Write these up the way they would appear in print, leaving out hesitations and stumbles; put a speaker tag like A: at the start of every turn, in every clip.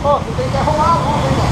A: Ô, tu tem que arrumar a mão, hein,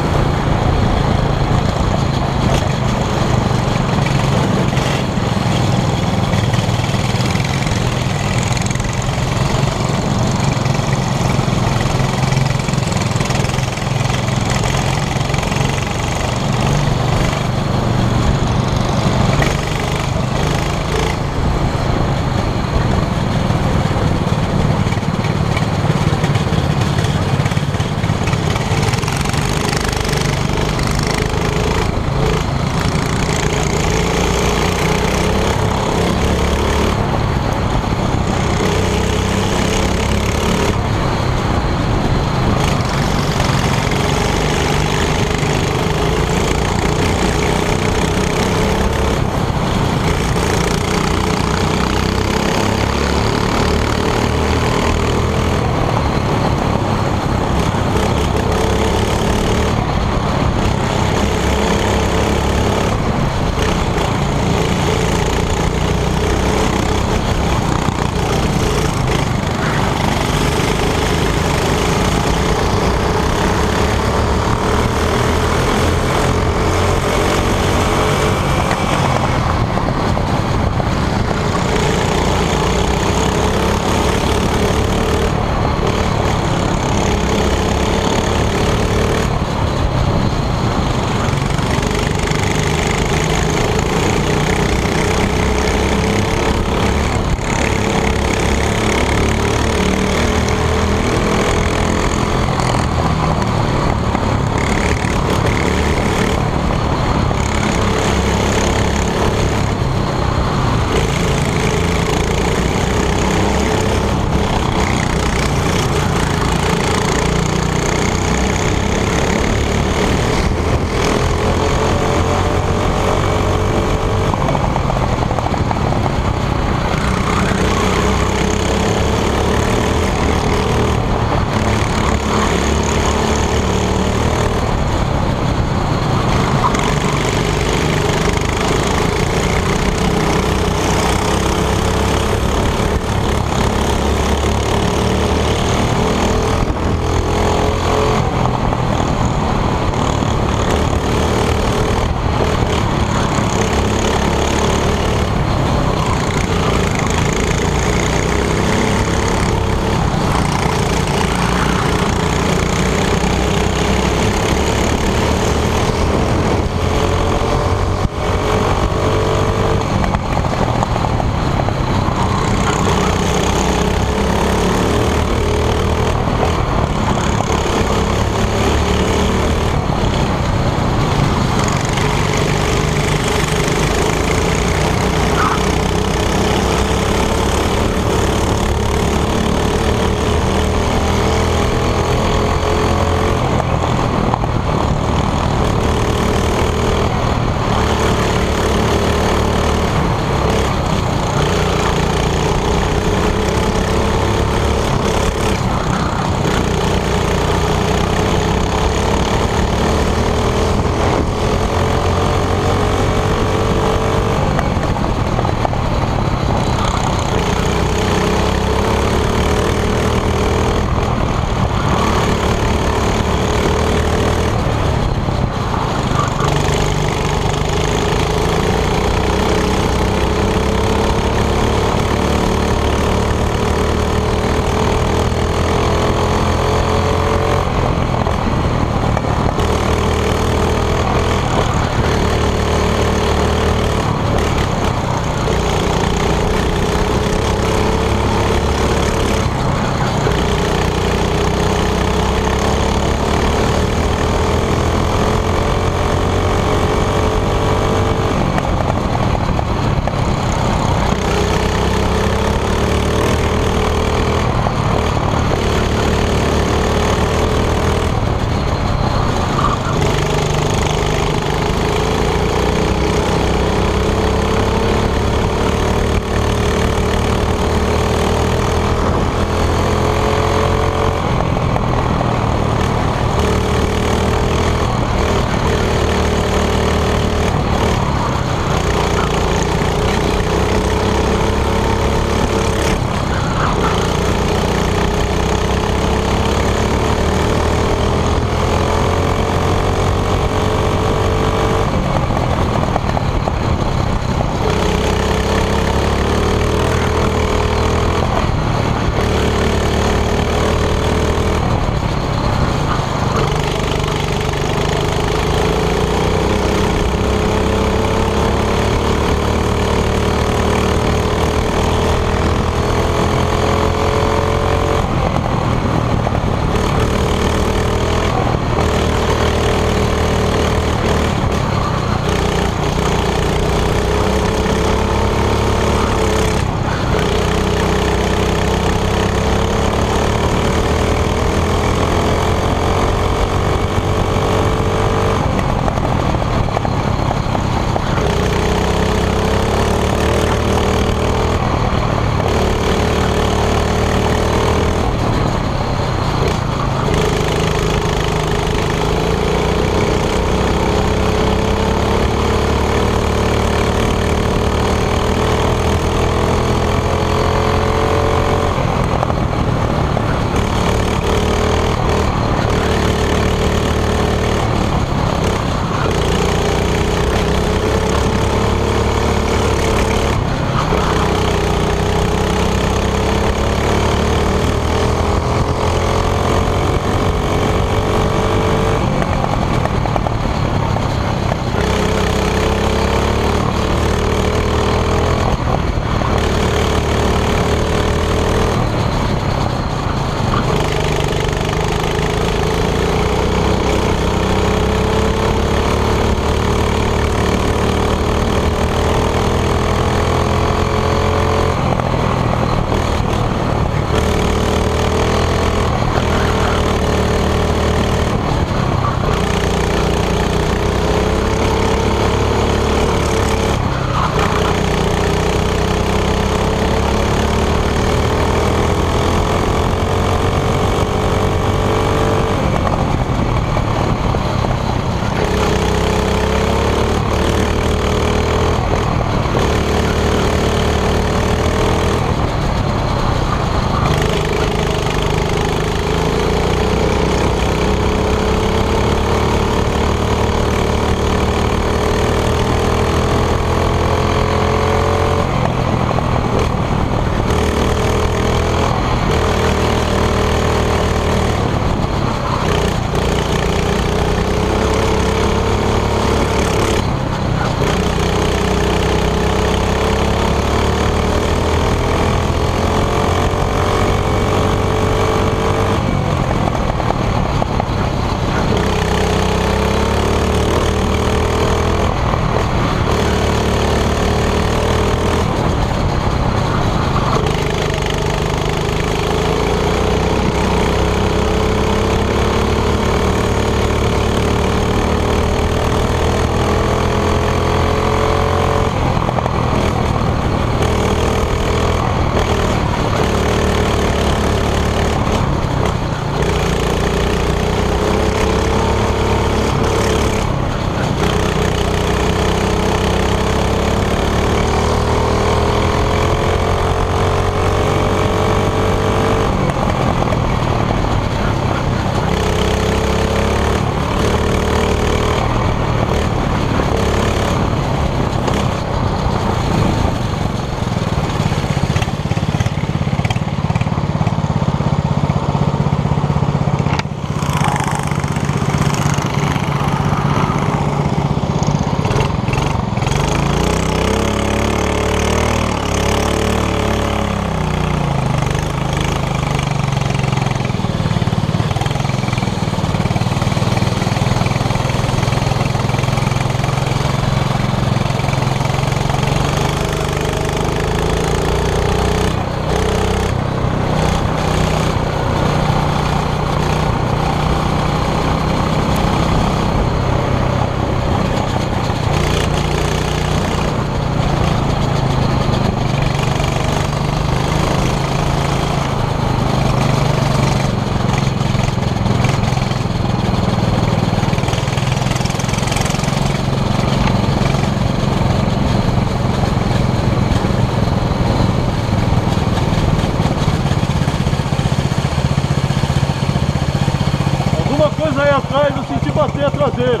B: botei a traseira.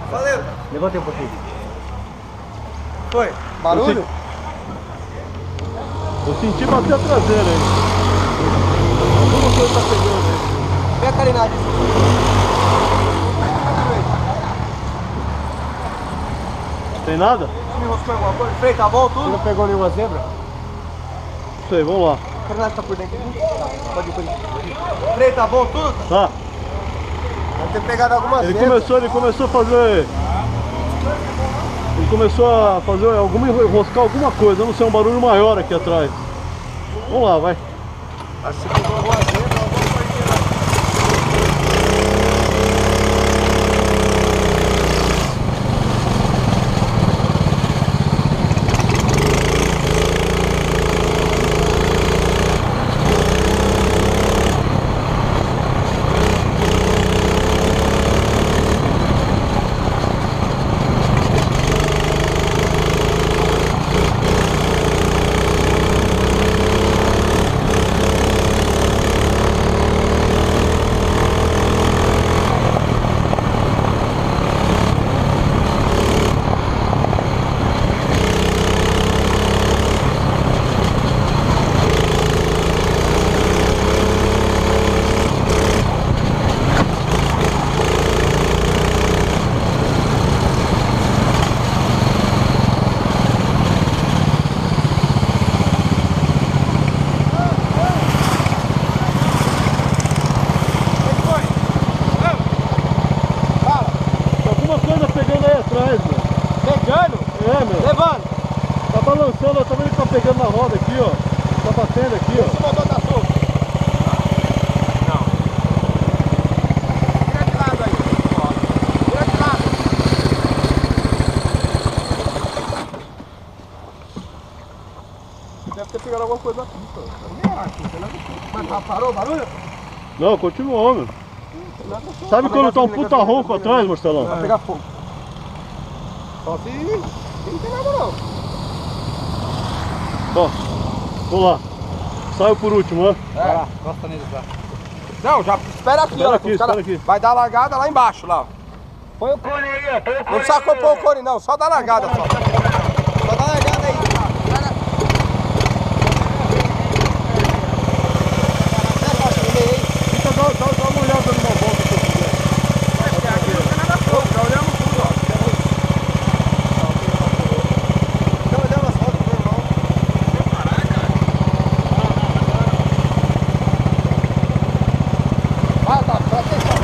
A: Valeu.
C: Levantei um pouquinho.
A: Foi. Barulho?
B: Eu senti bater a traseira aí. Alguma coisa tá pegando aí.
A: Vem a carenagem.
B: Tem nada?
A: Me enroscou alguma coisa? Freio, tá bom tudo?
C: Você não pegou nenhuma zebra?
B: Não sei, vamos lá.
A: A carenagem tá por dentro. Tá, pode ir, pode ir. Freio, tá bom tudo?
B: Tá.
A: Deve ter pegado alguma
B: Ele
A: zebra.
B: começou a fazer... Ele começou a fazer enroscar alguma coisa. Eu não sei, um barulho maior aqui atrás. Vamos lá, vai.
A: Acho que você pegou alguma zebra.
B: É, meu.
A: Levando.
B: Tá balançando, tá vendo que tá pegando na roda aqui, ó. Tá batendo aqui, ó.
A: Esse motor tá solto. Não. Vira de lado aí. Vira de lado. Deve ter pegado alguma coisa aqui, pô. Mas parou o barulho?
B: Não, continuou, meu. Sabe quando tá um puta ronco atrás, Marcelão?
A: Vai pegar fogo. Só se não tem nada não.
B: Ó, vamos lá. Saiu por último, né?
A: Vai lá, gosta nele já. Não, já espera aqui,
B: Espera
A: ó.
B: aqui, espera aqui.
A: Vai dar a largada lá embaixo, lá. Põe o cone aí, ó. Não precisa pôr o cone não, só dá a largada só. Só dá a largada aí.
B: Dá uma olhada numa volta que eu fizer.
A: Aqui não tem nada fogo, já olhamos tudo, ó. Já olhamos as fotos do meu irmão. Sem parar, cara. Ah, tá, presta atenção.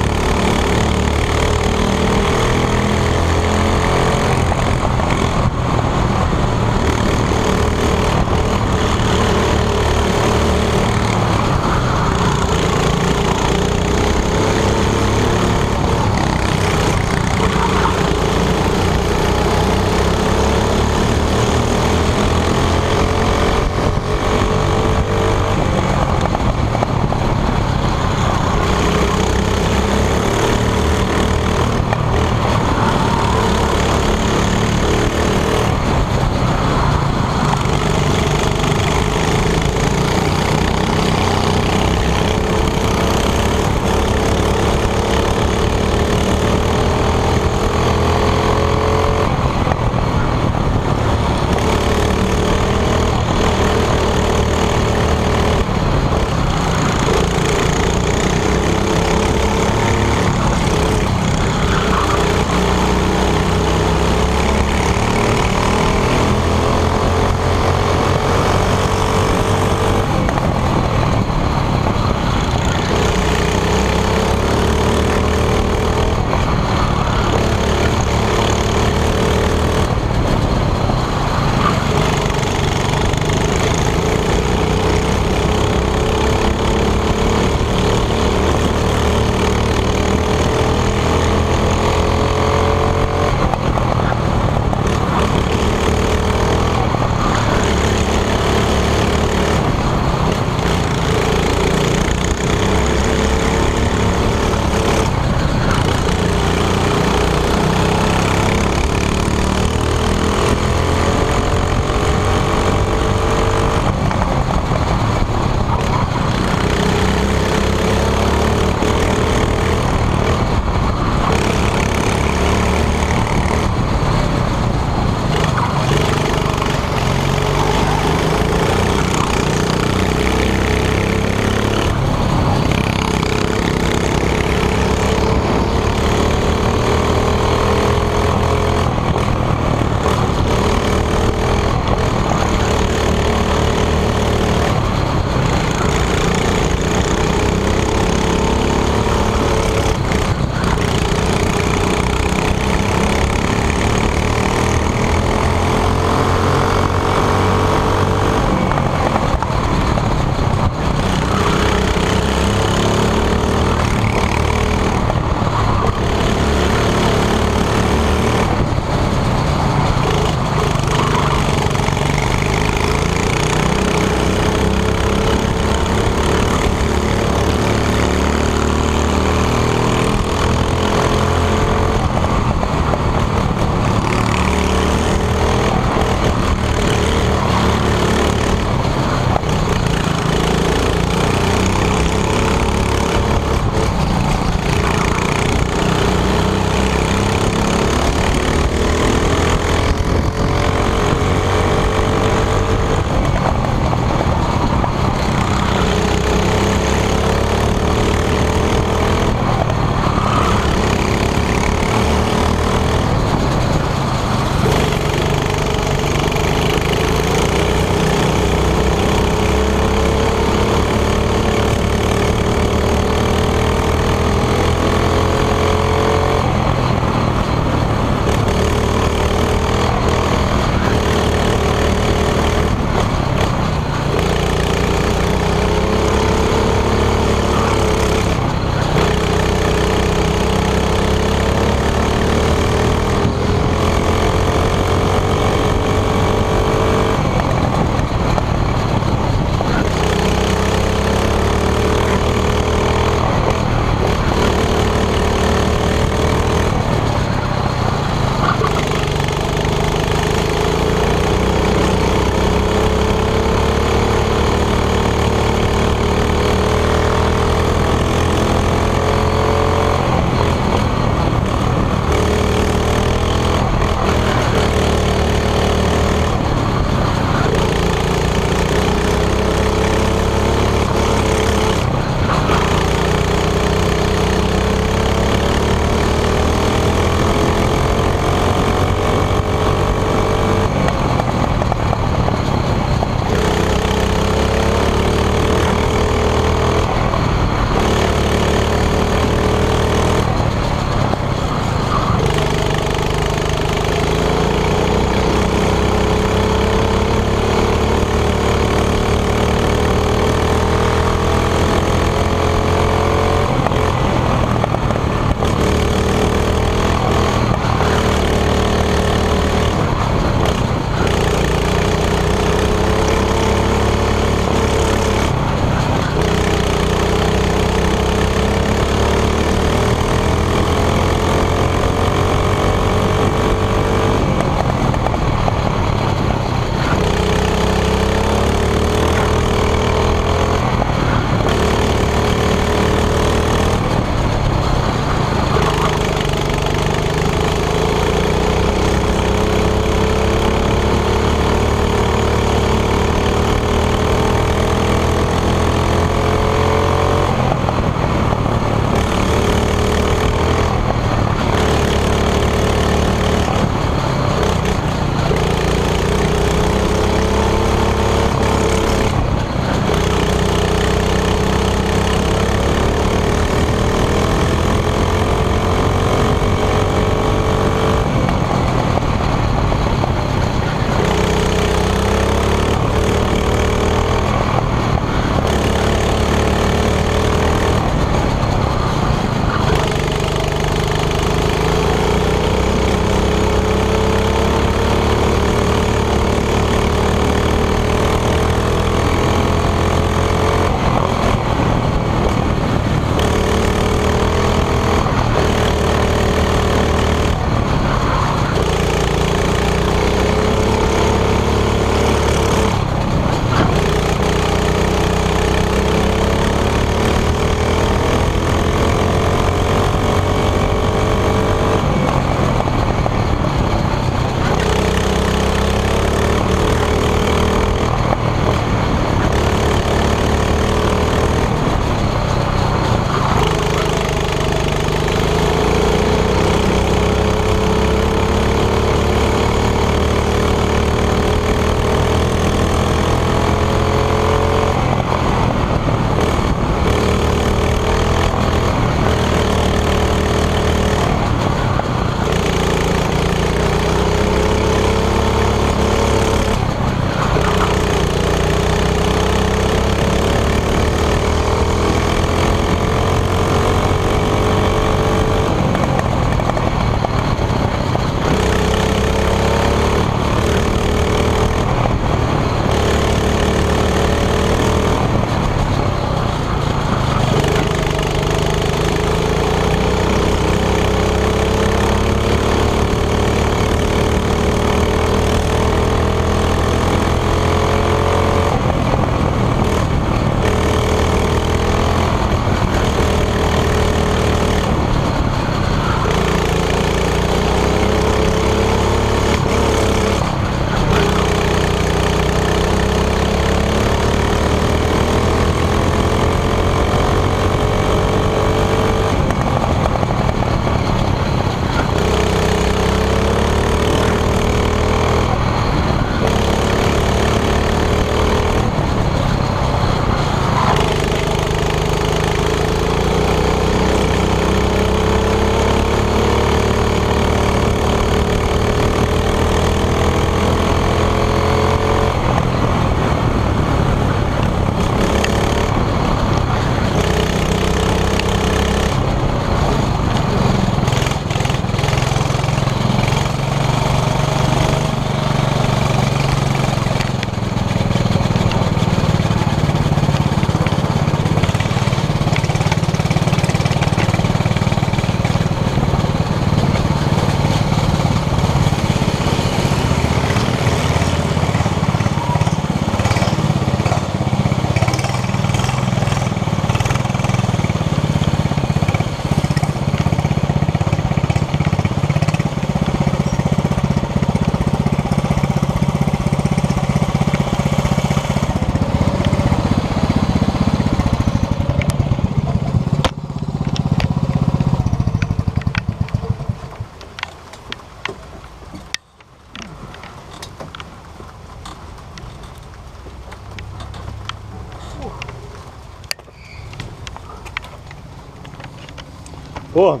B: Porra.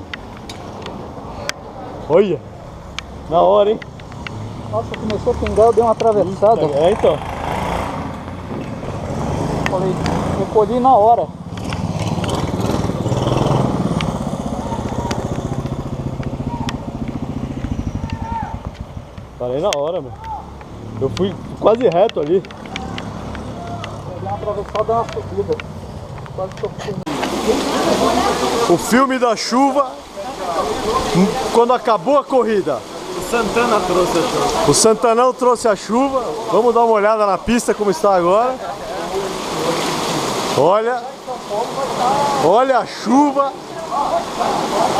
B: Olha. Na hora, hein?
C: Nossa, começou a pingar, eu dei uma atravessada.
B: É, então.
C: Falei, recolhi na hora.
B: Parei na hora, meu. Eu fui quase reto ali.
C: Eu dei uma atravessada na subida. Quase que eu fui.
B: O filme da chuva, quando acabou a corrida.
D: O Santana trouxe a chuva.
B: O Santanão trouxe a chuva. Vamos dar uma olhada na pista como está agora. Olha. Olha a chuva.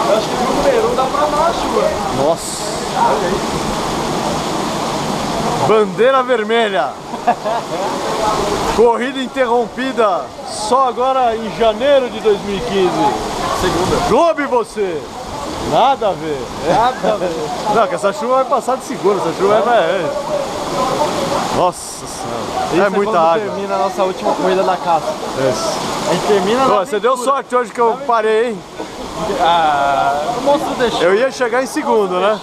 D: Eu acho que o número 1 dá pra nós, chuva.
B: Nossa. Bandeira vermelha. Corrida interrompida só agora em janeiro de 2015.
D: Segunda.
B: Globo e você. Nada a ver.
D: Nada a ver.
B: Não, que essa chuva vai passar de segunda. Essa chuva vai... Nossa senhora. É muita
D: quando
B: água.
D: termina a nossa última corrida da caça.
B: Isso.
D: A gente termina na
B: Você deu sorte hoje que eu parei, hein?
D: o monstro deixou.
B: Eu ia chegar em segundo, né?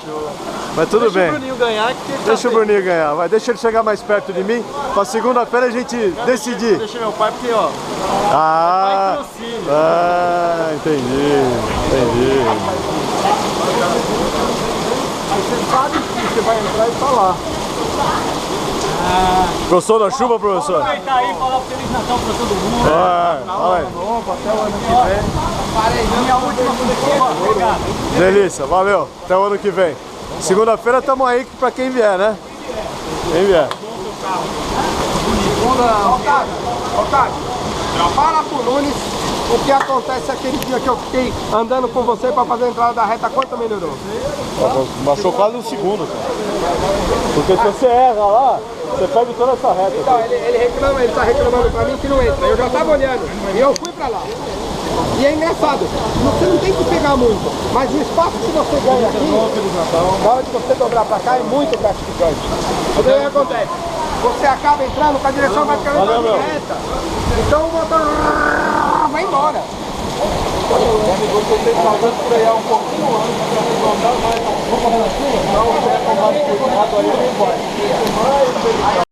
B: Mas tudo
D: Deixa
B: bem.
D: o Bruninho ganhar, que ele
B: Deixa
D: tá
B: o Bruninho ganhar. Vai, deixa ele chegar mais perto de mim. Pra segunda-feira a gente decidir.
D: Deixa meu pai, porque ó,
B: Ah,
D: patrocínio.
B: Entendi. Entendi.
C: Você sabe que você vai entrar e falar.
B: Gostou da chuva, professor?
C: Aproveitar aí e falar Feliz Natal pra todo mundo.
B: Fala aí.
C: Até o ano que vem. Minha última corrida. Obrigado.
B: Delícia, valeu. Até o ano que vem. Segunda-feira estamos aí pra quem vier, né? Quem vier.
A: Otávio, fala pro Nunes o que acontece aquele dia que eu fiquei andando com você pra fazer a entrada da reta, quanto melhorou?
B: Baixou quase um segundo, cara. Porque se você erra lá, você perde toda essa reta.
A: Então, ele tá reclamando pra mim que não entra. Eu já tava olhando e eu fui pra lá. E é engraçado, você não tem que pegar muito, mas o espaço que você ganha aqui, na hora de você dobrar pra cá, é muito gratificante. O que acontece? Você acaba entrando com a direção vai ficando reta. Então o motor vai embora.
C: Você tem que frear um pouquinho antes para levantar mais. Vamos fazer na chuva? Não, você é mais cuidado aí, ele vai.